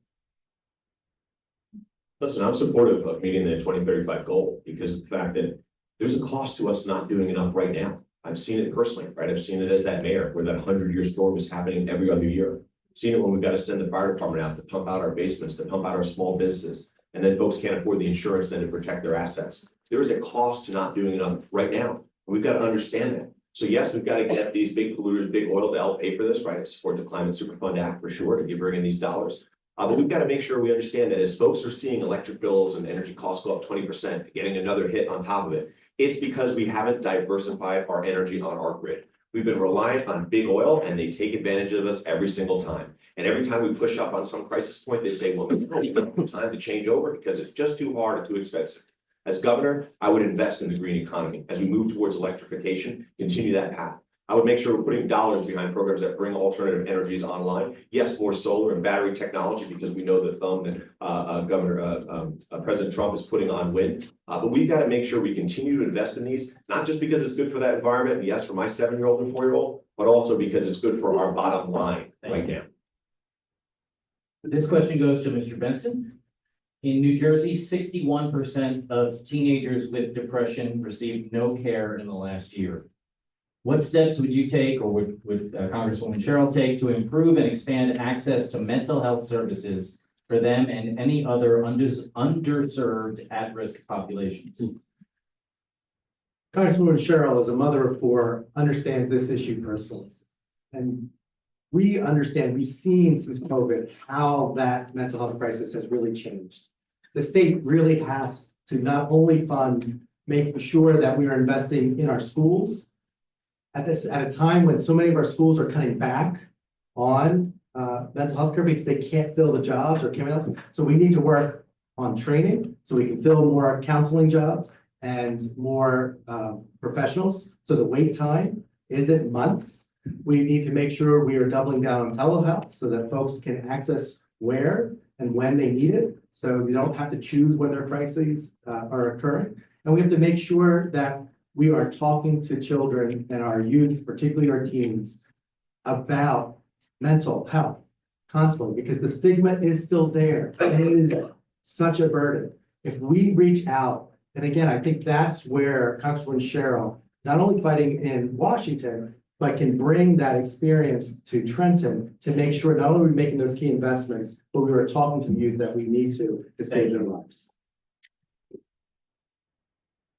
Listen, I'm supportive of meeting the 2035 goal because of the fact that there's a cost to us not doing enough right now. I've seen it personally, right? I've seen it as that mayor where that 100-year storm is happening every other year. I've seen it when we've got to send the fire department out to pump out our basements, to pump out our small businesses. And then folks can't afford the insurance then to protect their assets. There is a cost to not doing enough right now. We've got to understand that. So yes, we've got to get these big polluters, big oil to help pay for this, right? Support the Climate Superfund Act for sure to bring in these dollars. But we've got to make sure we understand that as folks are seeing electric bills and energy costs go up 20%, getting another hit on top of it, it's because we haven't diversified our energy on our grid. We've been reliant on big oil and they take advantage of us every single time. And every time we push up on some crisis point, they say, well, we don't have time to change over because it's just too hard and too expensive. As governor, I would invest in the green economy. As we move towards electrification, continue that path. I would make sure we're putting dollars behind programs that bring alternative energies online. Yes, more solar and battery technology, because we know the thumb that President Trump is putting on wind. But we've got to make sure we continue to invest in these, not just because it's good for that environment, yes, for my 7-year-old and 4-year-old, but also because it's good for our bottom line right now. This question goes to Mr. Benson. In New Jersey, 61% of teenagers with depression received no care in the last year. What steps would you take, or would Congresswoman Sherrill take, to improve and expand access to mental health services for them and any other underserved at-risk populations? Congresswoman Sherrill, as a mother of 4, understands this issue personally. And we understand, we've seen since COVID how that mental health crisis has really changed. The state really has to not only fund, make sure that we are investing in our schools at a time when so many of our schools are cutting back on mental health care because they can't fill the jobs or can't else. So we need to work on training so we can fill more counseling jobs and more professionals. So the wait time isn't months. We need to make sure we are doubling down on telehealth so that folks can access where and when they need it. So they don't have to choose when their crises are occurring. And we have to make sure that we are talking to children and our youth, particularly our teens, about mental health constantly, because the stigma is still there. It is such a burden. If we reach out, and again, I think that's where Congresswoman Sherrill, not only fighting in Washington, but can bring that experience to Trenton to make sure not only are we making those key investments, but we are talking to the youth that we need to save their lives.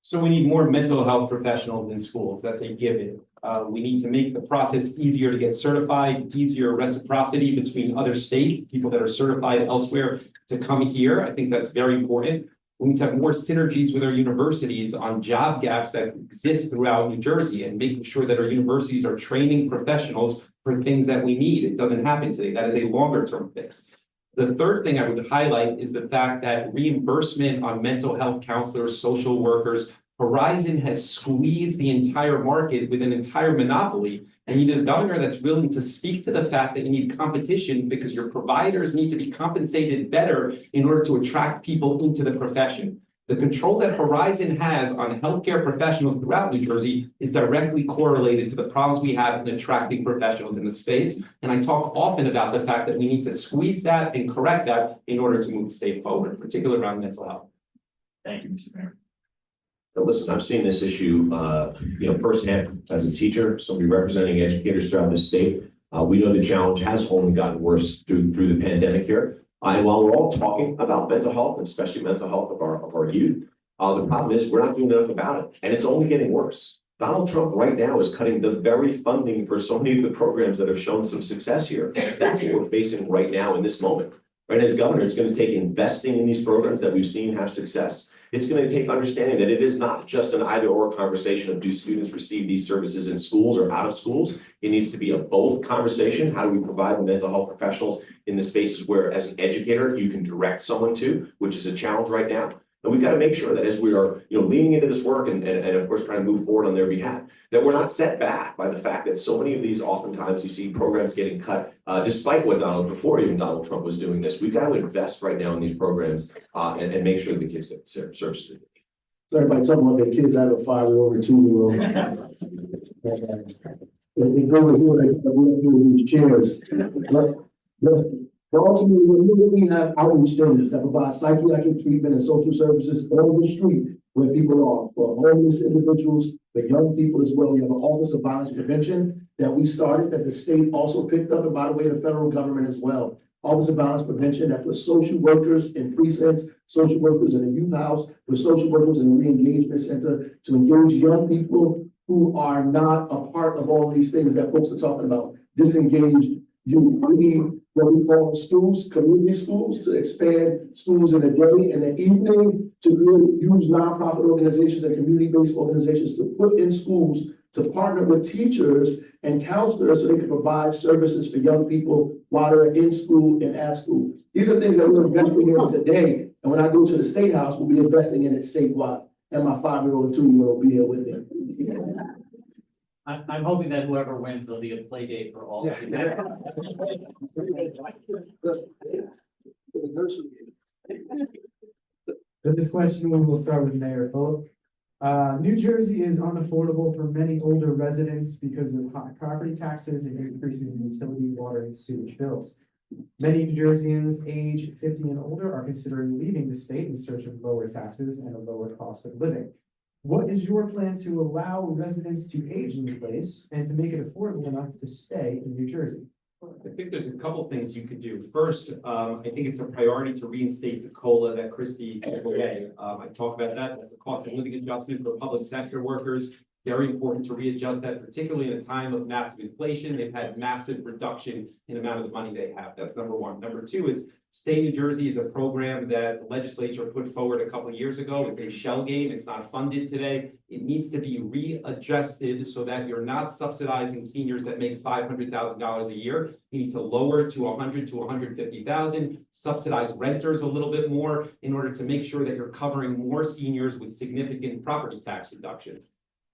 So we need more mental health professionals in schools. That's a given. We need to make the process easier to get certified, easier reciprocity between other states, people that are certified elsewhere to come here. I think that's very important. We need to have more synergies with our universities on job gaps that exist throughout New Jersey and making sure that our universities are training professionals for things that we need. It doesn't happen today. That is a longer term fix. The third thing I would highlight is the fact that reimbursement on mental health counselors, social workers, Horizon has squeezed the entire market with an entire monopoly. And you need a governor that's willing to speak to the fact that you need competition because your providers need to be compensated better in order to attract people into the profession. The control that Horizon has on healthcare professionals throughout New Jersey is directly correlated to the problems we have in attracting professionals in the space. And I talk often about the fact that we need to squeeze that and correct that in order to move the state forward, particularly around mental health. Thank you, Mr. Mayor. So listen, I've seen this issue, firsthand as a teacher, somebody representing educators throughout the state. We know the challenge has only gotten worse through the pandemic here. And while we're all talking about mental health, and especially mental health of our youth, the problem is we're not doing enough about it, and it's only getting worse. Donald Trump right now is cutting the very funding for so many of the programs that have shown some success here. That's what we're facing right now in this moment. Right, as governor, it's going to take investing in these programs that we've seen have success. It's going to take understanding that it is not just an either or conversation of do students receive these services in schools or out of schools. It needs to be a both conversation. How do we provide the mental health professionals in the spaces where, as an educator, you can direct someone to, which is a challenge right now. And we've got to make sure that as we are, leaning into this work and of course trying to move forward on their behalf, that we're not set back by the fact that so many of these, oftentimes you see programs getting cut, despite what before even Donald Trump was doing this. We've got to invest right now in these programs and make sure the kids get the services. Everybody talking about their kids. I have a 5-year-old and 2-year-old. They go with these chairs. But ultimately, we have outreach centers that provide psychiatric treatment and social services on the street where people are, for homeless individuals, for young people as well. We have an Office of Violence Prevention that we started, that the state also picked up, and by the way, the federal government as well. Office of Violence Prevention, that was social workers in precincts, social workers in a youth house, with social workers in a re-engagement center to engage young people who are not a part of all these things that folks are talking about, disengaged youth. We need what we call schools, community schools, to expand schools in the day and the evening, to really use nonprofit organizations and community-based organizations to put in schools to partner with teachers and counselors so they can provide services for young people while they're in school and at school. These are things that we're investing in today. And when I go to the State House, we'll be investing in it statewide. And my 5-year-old and 2-year-old will be here with them. I'm hoping that whoever wins, there'll be a play date for all of you. For this question, we will start with Mayor Fulop. New Jersey is unaffordable for many older residents because of high property taxes and increases in utility, water, and sewage bills. Many New Jerseyans age 50 and older are considering leaving the state in search of lower taxes and a lower cost of living. What is your plan to allow residents to age in place and to make it affordable enough to stay in New Jersey? I think there's a couple things you could do. First, I think it's a priority to reinstate the COLA that Christie took away. I talked about that. That's a cost of living adjustment for public sector workers. Very important to readjust that, particularly in a time of massive inflation. They've had massive reduction in the amount of the money they have. That's number one. Number two is State New Jersey is a program that the legislature put forward a couple of years ago. It's a shell game. It's not funded today. It needs to be readjusted so that you're not subsidizing seniors that make $500,000 a year. You need to lower to 100 to 150,000, subsidize renters a little bit more in order to make sure that you're covering more seniors with significant property tax reductions.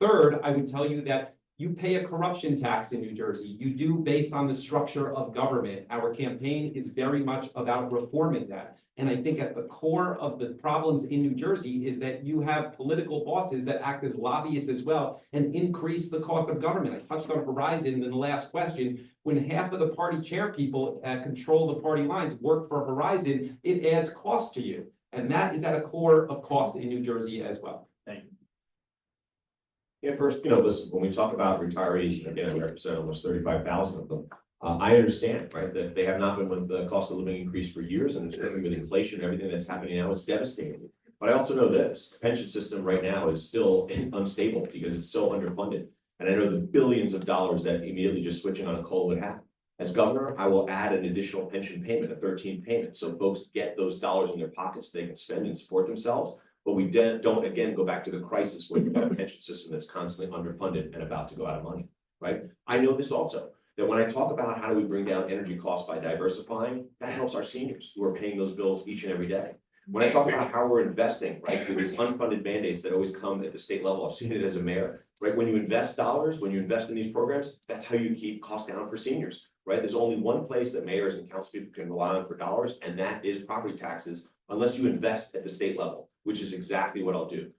Third, I would tell you that you pay a corruption tax in New Jersey. You do based on the structure of government. Our campaign is very much about reforming that. And I think at the core of the problems in New Jersey is that you have political bosses that act as lobbyists as well and increase the cost of government. I touched on Horizon in the last question. When half of the party chair people control the party lines, work for Horizon, it adds cost to you. And that is at a core of costs in New Jersey as well. Thank you. Yeah, first, listen, when we talk about retirees, and again, I represent almost 35,000 of them. I understand, right, that they have not been with the cost of living increase for years, and certainly with inflation and everything that's happening now, it's devastating. But I also know this, the pension system right now is still unstable because it's so underfunded. And I know the billions of dollars that immediately just switching on a COLA would have. As governor, I will add an additional pension payment, a 13th payment, so folks get those dollars in their pockets they can spend and support themselves. But we don't again go back to the crisis where you've got a pension system that's constantly underfunded and about to go out of money, right? I know this also, that when I talk about how do we bring down energy costs by diversifying, that helps our seniors who are paying those bills each and every day. When I talk about how we're investing, right, through these unfunded mandates that always come at the state level, I've seen it as a mayor, right? When you invest dollars, when you invest in these programs, that's how you keep costs down for seniors, right? There's only one place that mayors and councilpeople can rely on for dollars, and that is property taxes, unless you invest at the state level, which is exactly what I'll do.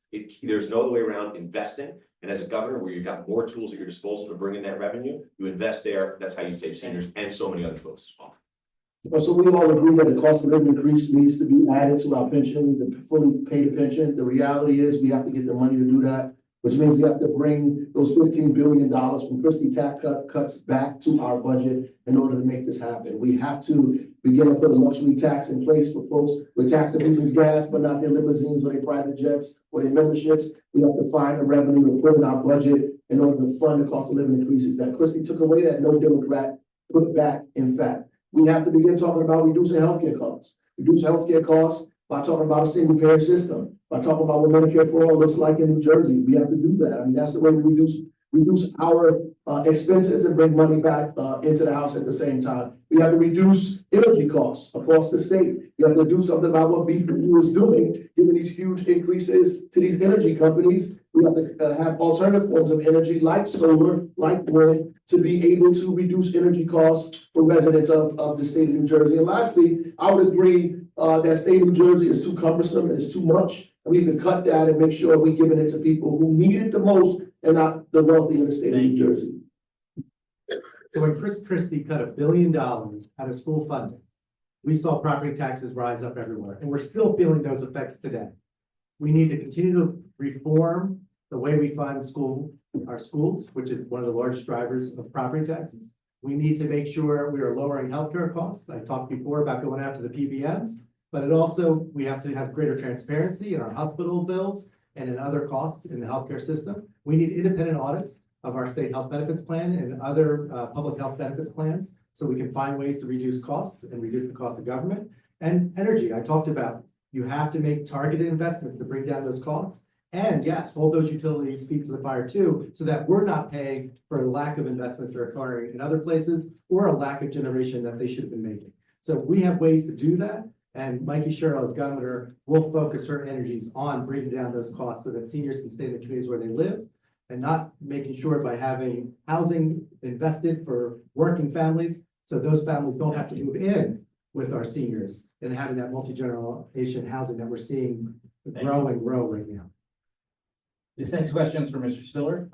There's no other way around investing. And as a governor, where you've got more tools at your disposal to bring in that revenue, you invest there. That's how you save seniors and so many other folks as well. So we all agree that the cost of living increase needs to be added to our pension, we need to fully pay the pension. The reality is we have to get the money to do that, which means we have to bring those $15 billion from Christie tax cuts back to our budget in order to make this happen. We have to begin to put a luxury tax in place for folks. We're taxing people's gas, but not their limousines or their private jets or their memberships. We have to find a revenue to put in our budget in order to fund the cost of living increases that Christie took away, that no Democrat put back. In fact, we have to begin talking about reducing healthcare costs. Reduce healthcare costs by talking about a single payer system, by talking about what Medicare for all looks like in New Jersey. We have to do that. I mean, that's the way we reduce our expenses and bring money back into the house at the same time. We have to reduce energy costs across the state. You have to do something about what BPU is doing, given these huge increases to these energy companies. We have to have alternative forms of energy like solar, like wind, to be able to reduce energy costs for residents of the state of New Jersey. And lastly, I would agree that state of New Jersey is too cumbersome and it's too much. We need to cut that and make sure we're giving it to people who need it the most and not the wealthy in the state of New Jersey. So when Chris Christie cut $1 billion out of school funding, we saw property taxes rise up everywhere, and we're still feeling those effects today. We need to continue to reform the way we fund our schools, which is one of the largest drivers of property taxes. We need to make sure we are lowering healthcare costs. I talked before about going after the PBMs, but we have to have greater transparency in our hospital bills and in other costs in the healthcare system. We need independent audits of our state health benefits plan and other public health benefits plans, so we can find ways to reduce costs and reduce the cost of government. And energy, I talked about, you have to make targeted investments to bring down those costs. And yes, hold those utilities feet to the fire too, so that we're not paying for a lack of investments that are occurring in other places or a lack of generation that they should have been making. So we have ways to do that. And Mikie Sherrill, as governor, will focus her energies on bringing down those costs so that seniors can stay in the communities where they live. and not making sure by having housing invested for working families, so those families don't have to move in with our seniors, and having that multi-generation housing that we're seeing grow and grow right now. This next question is for Mr. Spiller.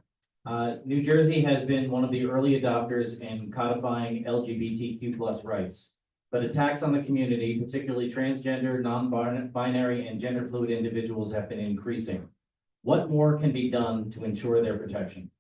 New Jersey has been one of the early adopters in codifying LGBTQ+ rights. But attacks on the community, particularly transgender, non-binary, and gender fluid individuals have been increasing. What more can be done to ensure their protection?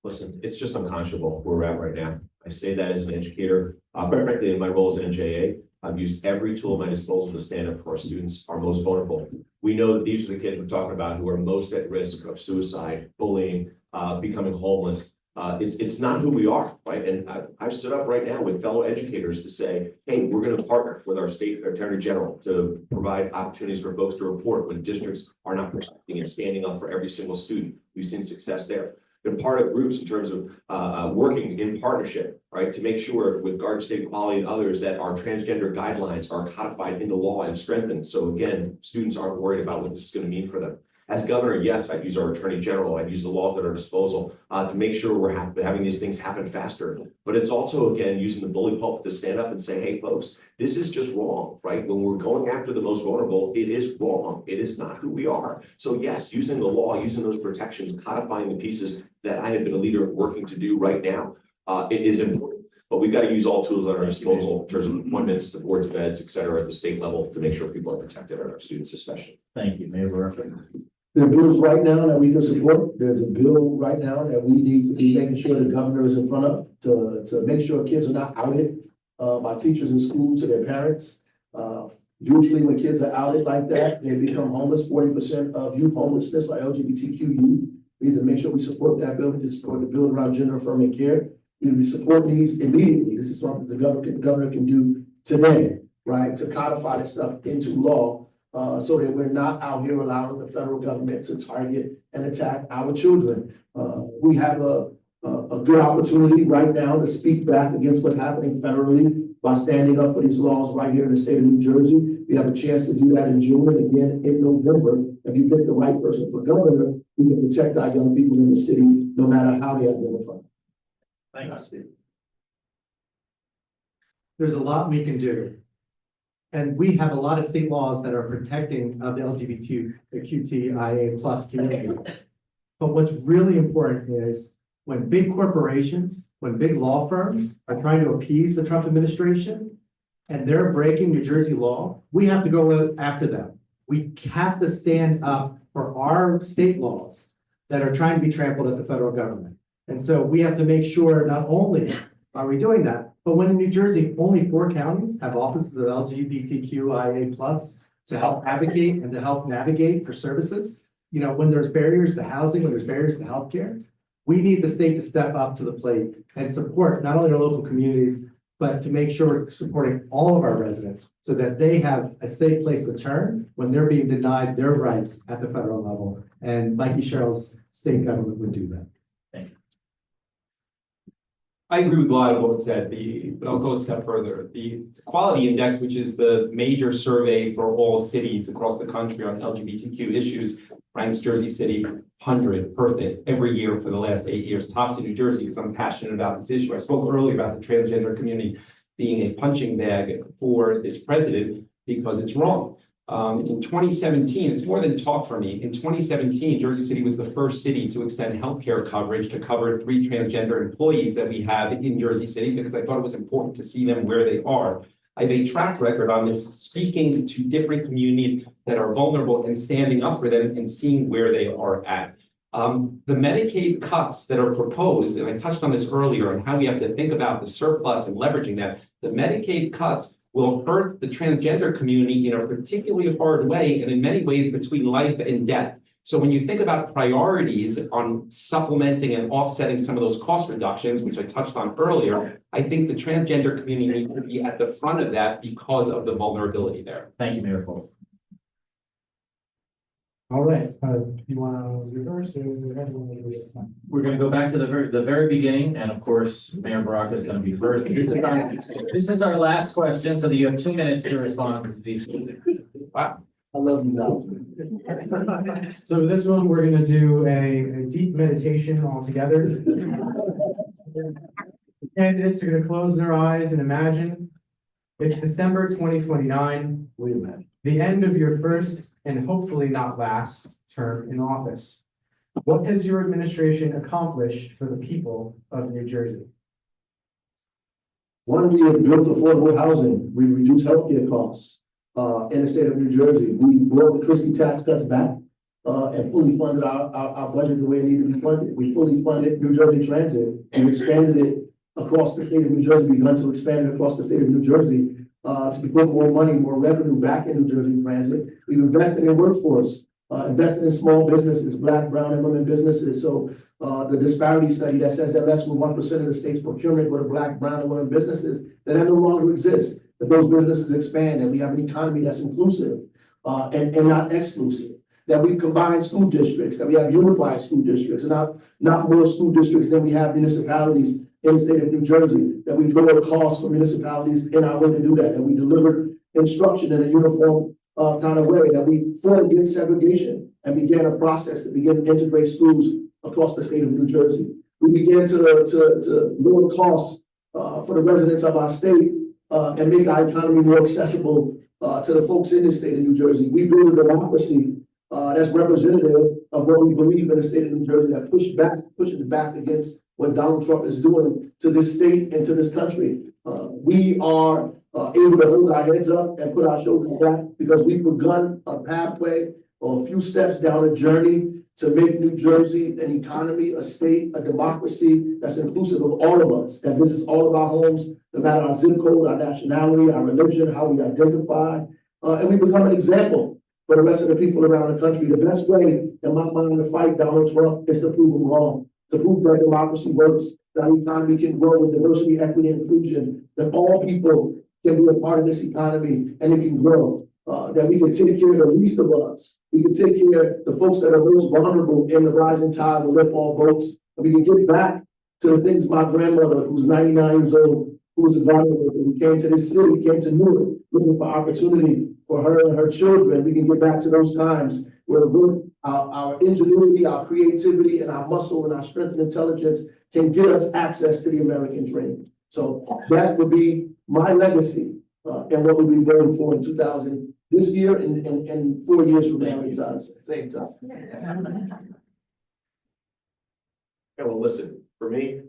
Listen, it's just unconscionable where we're at right now. I say that as an educator. Quite frankly, in my role as an NJA, I've used every tool at my disposal to stand up for our students, our most vulnerable. We know that these are the kids we're talking about who are most at risk of suicide, bullying, becoming homeless. It's not who we are, right? And I've stood up right now with fellow educators to say, hey, we're going to partner with our state attorney general to provide opportunities for folks to report when districts are not protecting and standing up for every single student. We've seen success there. Been part of groups in terms of working in partnership, right, to make sure with Garden State Equality and others that our transgender guidelines are codified into law and strengthened. So again, students aren't worried about what this is going to mean for them. As governor, yes, I'd use our attorney general, I'd use the laws at our disposal to make sure we're having these things happen faster. But it's also, again, using the bully pulpit to stand up and say, hey, folks, this is just wrong, right? When we're going after the most vulnerable, it is wrong. It is not who we are. So yes, using the law, using those protections, codifying the pieces that I have been a leader working to do right now, it is important. But we've got to use all tools at our disposal in terms of appointments, the boards of eds, et cetera, at the state level to make sure people are protected and our students especially. Thank you, Mayor Baraka. There are bills right now that we can support. There's a bill right now that we need to be making sure the governor is in front of to make sure kids are not outed by teachers in school to their parents. Usually when kids are outed like that, they become homeless. 40% of youth homelessness are LGBTQ youth. We need to make sure we support that bill. We need to support the bill around gender affirming care. We need to support these immediately. This is something the governor can do today, right? To codify this stuff into law. So that we're not out here allowing the federal government to target and attack our children. We have a good opportunity right now to speak back against what's happening federally by standing up for these laws right here in the state of New Jersey. We have a chance to do that in June and again in November. If you pick the right person for governor, we can protect our young people in the city, no matter how they identify. Thank you. There's a lot we can do. And we have a lot of state laws that are protecting the LGBTQIA plus community. But what's really important is when big corporations, when big law firms are trying to appease the Trump administration and they're breaking New Jersey law, we have to go after them. We have to stand up for our state laws that are trying to be trampled at the federal government. And so we have to make sure not only are we doing that, but when in New Jersey, only 4 counties have offices of LGBTQIA plus to help advocate and to help navigate for services. You know, when there's barriers to housing, when there's barriers to healthcare, we need the state to step up to the plate and support not only our local communities, but to make sure we're supporting all of our residents so that they have a safe place to turn when they're being denied their rights at the federal level. And Mikie Sherrill's state government would do that. Thank you. I agree with a lot of what was said, but I'll go a step further. The Quality Index, which is the major survey for all cities across the country on LGBTQ issues, ranks Jersey City 100 perfect every year for the last 8 years, tops in New Jersey because I'm passionate about this issue. I spoke earlier about the transgender community being a punching bag for this president because it's wrong. In 2017, it's more than talk for me. In 2017, Jersey City was the first city to extend healthcare coverage to cover 3 transgender employees that we have in Jersey City because I thought it was important to see them where they are. I have a track record on this, speaking to different communities that are vulnerable and standing up for them and seeing where they are at. The Medicaid cuts that are proposed, and I touched on this earlier on how we have to think about the surplus and leveraging that. The Medicaid cuts will hurt the transgender community in a particularly hard way and in many ways between life and death. So when you think about priorities on supplementing and offsetting some of those cost reductions, which I touched on earlier, I think the transgender community needs to be at the front of that because of the vulnerability there. Thank you, Mayor Fulop. All right, you want to reverse or? We're going to go back to the very beginning, and of course, Mayor Baraka is going to be first. This is our last question, so that you have 2 minutes to respond to these. Wow. I love you guys. So this one, we're gonna do a deep meditation all together. The candidates are gonna close their eyes and imagine it's December 2029, Wait a minute. the end of your first and hopefully not last term in office. What has your administration accomplished for the people of New Jersey? One, we have built affordable housing. We reduced healthcare costs in the state of New Jersey. We brought the Christie tax cuts back and fully funded our budget the way it needed to be funded. We fully funded New Jersey Transit and expanded it across the state of New Jersey. We've begun to expand it across the state of New Jersey to put more money, more revenue back in New Jersey Transit. We've invested in workforce, invested in small businesses, Black, brown, and women businesses. So the disparity study that says that less than 1% of the state's procurement go to Black, brown, and women businesses, that no longer exist. That those businesses expand, and we have an economy that's inclusive and not exclusive. That we've combined school districts, that we have unified school districts, and not more school districts than we have municipalities in the state of New Jersey. That we've lowered costs for municipalities in our way to do that. And we delivered instruction in a uniform kind of way. That we fought against segregation and began a process to begin to integrate schools across the state of New Jersey. We began to lower costs for the residents of our state and make our economy more accessible to the folks in the state of New Jersey. We build a democracy that's representative of what we believe in the state of New Jersey, that pushes back against what Donald Trump is doing to this state and to this country. We are able to hold our heads up and put our shoulders back because we've begun a pathway or a few steps down a journey to make New Jersey an economy, a state, a democracy that's inclusive of all of us, that visits all of our homes, no matter our zip code, our nationality, our religion, how we identify, and we become an example for the rest of the people around the country. The best way, in my mind, to fight Donald Trump is to prove him wrong, to prove that democracy works, that our economy can grow with diversity, equity, and inclusion, that all people can be a part of this economy and it can grow. That we can take care of the least of us. We can take care of the folks that are most vulnerable in the rising tide will lift all boats. And we can get back to the things my grandmother, who's 99 years old, who was a gardener, who came to this city, came to Newark, looking for opportunity for her and her children. We can get back to those times where our ingenuity, our creativity, and our muscle and our strength and intelligence can get us access to the American dream. So that would be my legacy and what we'll be voting for in this year and 4 years from now at same time. Yeah, well, listen, for me,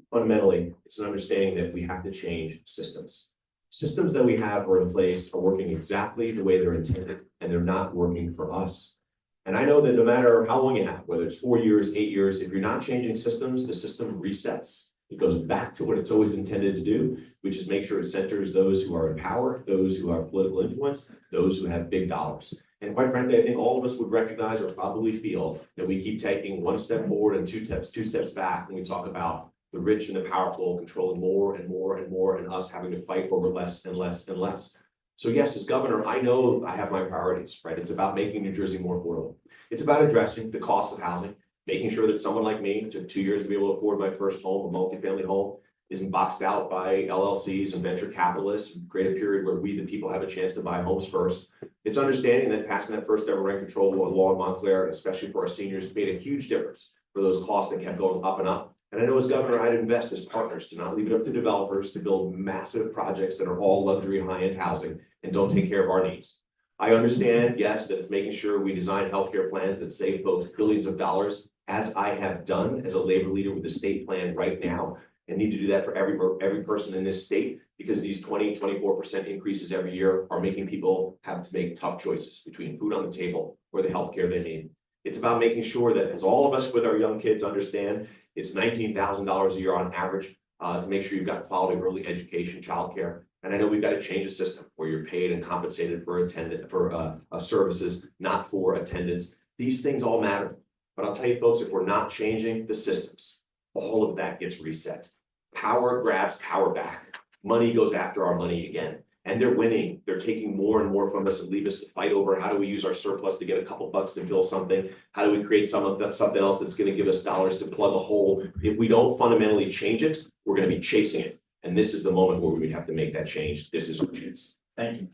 fundamentally, it's an understanding that we have to change systems. Systems that we have are in place are working exactly the way they're intended, and they're not working for us. And I know that no matter how long you have, whether it's 4 years, 8 years, if you're not changing systems, the system resets. It goes back to what it's always intended to do, which is make sure it centers those who are in power, those who have political influence, those who have big dollars. And quite frankly, I think all of us would recognize or probably feel that we keep taking one step forward and two steps back when we talk about the rich and the powerful controlling more and more and more, and us having to fight over less and less and less. So yes, as governor, I know I have my priorities, right? It's about making New Jersey more affordable. It's about addressing the cost of housing, making sure that someone like me took 2 years to be able to afford my first home, a multifamily home, isn't boxed out by LLCs and venture capitalists, and create a period where we, the people, have a chance to buy homes first. It's understanding that passing that first ever rent control law in Montclair, especially for our seniors, made a huge difference for those costs that kept going up and up. And I know as governor, I had to invest as partners to not leave it up to developers to build massive projects that are all luxury high-end housing and don't take care of our needs. I understand, yes, that it's making sure we design healthcare plans that save folks billions of dollars, as I have done as a labor leader with the state plan right now, and need to do that for every person in this state, because these 24% increases every year are making people have to make tough choices between food on the table or the healthcare they need. It's about making sure that, as all of us with our young kids understand, it's $19,000 a year on average to make sure you've got quality early education, childcare. And I know we've got to change a system where you're paid and compensated for services, not for attendance. These things all matter. But I'll tell you folks, if we're not changing the systems, all of that gets reset. Power grabs power back. Money goes after our money again. And they're winning. They're taking more and more from us and leave us to fight over how do we use our surplus to get a couple bucks to build something? How do we create something else that's going to give us dollars to plug a hole? If we don't fundamentally change it, we're going to be chasing it. And this is the moment where we would have to make that change. This is our chance. Thank you.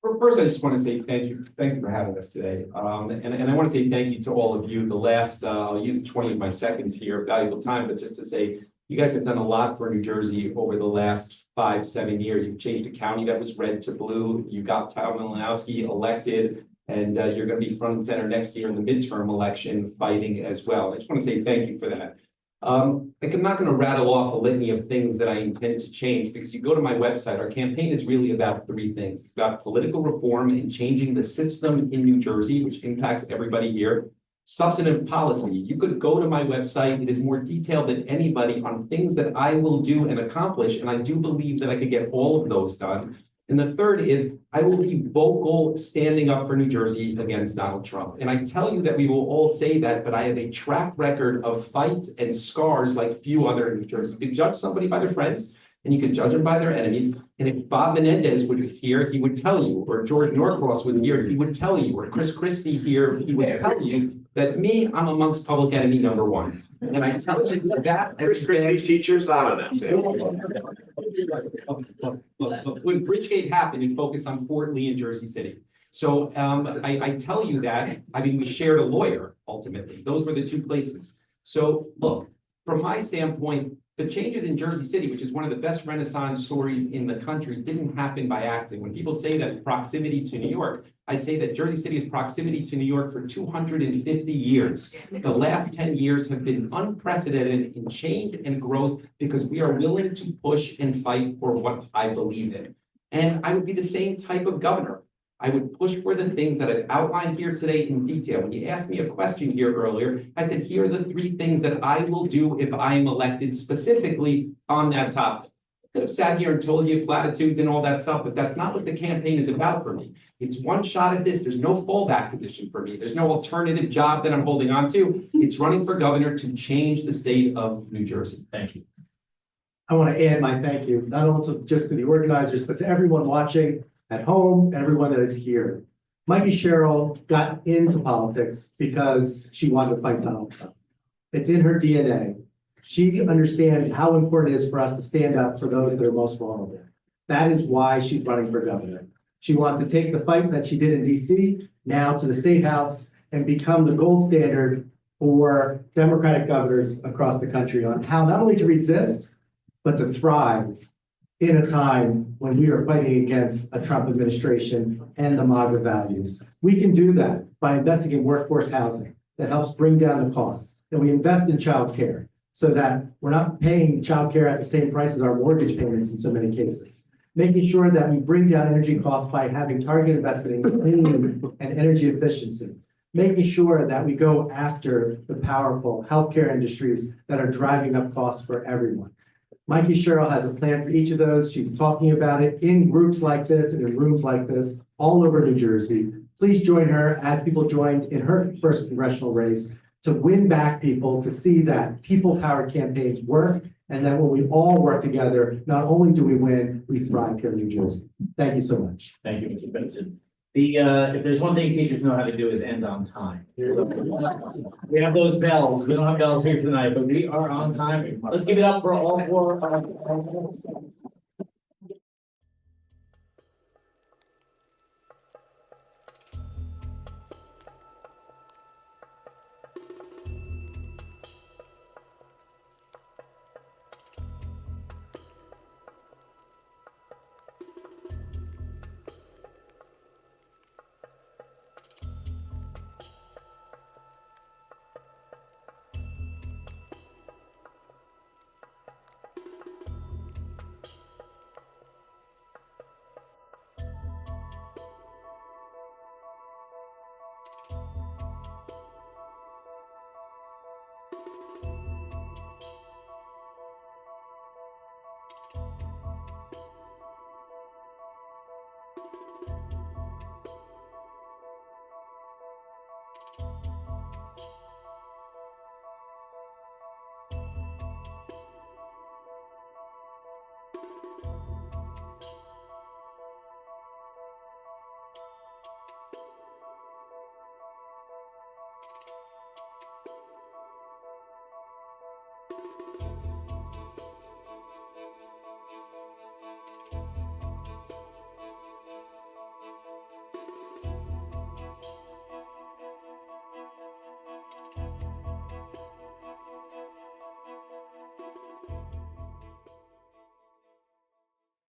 First, I just want to say thank you for having us today. And I want to say thank you to all of you. The last, I'll use 20 of my seconds here, valuable time, but just to say, you guys have done a lot for New Jersey over the last 5-7 years. You've changed a county that was red to blue. You got Tom Malinowski elected, and you're going to be front and center next year in the midterm election fighting as well. I just want to say thank you for that. I'm not going to rattle off a litany of things that I intend to change, because you go to my website, our campaign is really about 3 things. It's about political reform and changing the system in New Jersey, which impacts everybody here. Substantive policy. You could go to my website. It is more detailed than anybody on things that I will do and accomplish. And I do believe that I could get all of those done. And the third is I will be vocal standing up for New Jersey against Donald Trump. And I tell you that we will all say that, but I have a track record of fights and scars like few other in New Jersey. You can judge somebody by their friends, and you can judge them by their enemies. And if Bob Menendez was here, he would tell you, or George Norcross was here, he would tell you, or Chris Christie here, he would tell you that me, I'm amongst public enemy number 1. And I tell you that Chris Christie teachers, I don't know. When Bridgegate happened, it focused on Fort Lee and Jersey City. So I tell you that, I mean, we shared a lawyer, ultimately. Those were the 2 places. So look, from my standpoint, the changes in Jersey City, which is one of the best Renaissance stories in the country, didn't happen by accident. When people say that proximity to New York, I say that Jersey City is proximity to New York for 250 years. The last 10 years have been unprecedented in change and growth because we are willing to push and fight for what I believe in. And I would be the same type of governor. I would push for the things that I've outlined here today in detail. When you asked me a question here earlier, I said, here are the 3 things that I will do if I am elected specifically on that topic. I could have sat here and told you platitudes and all that stuff, but that's not what the campaign is about for me. It's one shot at this. There's no fallback position for me. There's no alternative job that I'm holding on to. It's running for governor to change the state of New Jersey. Thank you. I want to add my thank you, not only just to the organizers, but to everyone watching at home, everyone that is here. Mikie Sherrill got into politics because she wanted to fight Donald Trump. It's in her DNA. She understands how important it is for us to stand up for those that are most vulnerable. That is why she's running for governor. She wants to take the fight that she did in DC now to the State House and become the gold standard for Democratic governors across the country on how not only to resist, but to thrive in a time when we are fighting against a Trump administration and the MAGA values. We can do that by investing in workforce housing that helps bring down the costs. And we invest in childcare so that we're not paying childcare at the same price as our mortgage payments in so many cases. Making sure that we bring down energy costs by having targeted investment in clean and energy efficiency. Making sure that we go after the powerful healthcare industries that are driving up costs for everyone. Mikie Sherrill has a plan for each of those. She's talking about it in groups like this and in rooms like this all over New Jersey. Please join her as people joined in her first congressional race to win back people, to see that people-powered campaigns work, and that when we all work together, not only do we win, we thrive here in New Jersey. Thank you so much. Thank you, Mr. Benson. If there's one thing teachers know how to do is end on time. We have those bells. We don't have bells here tonight, but we are on time. Let's give it up for all 4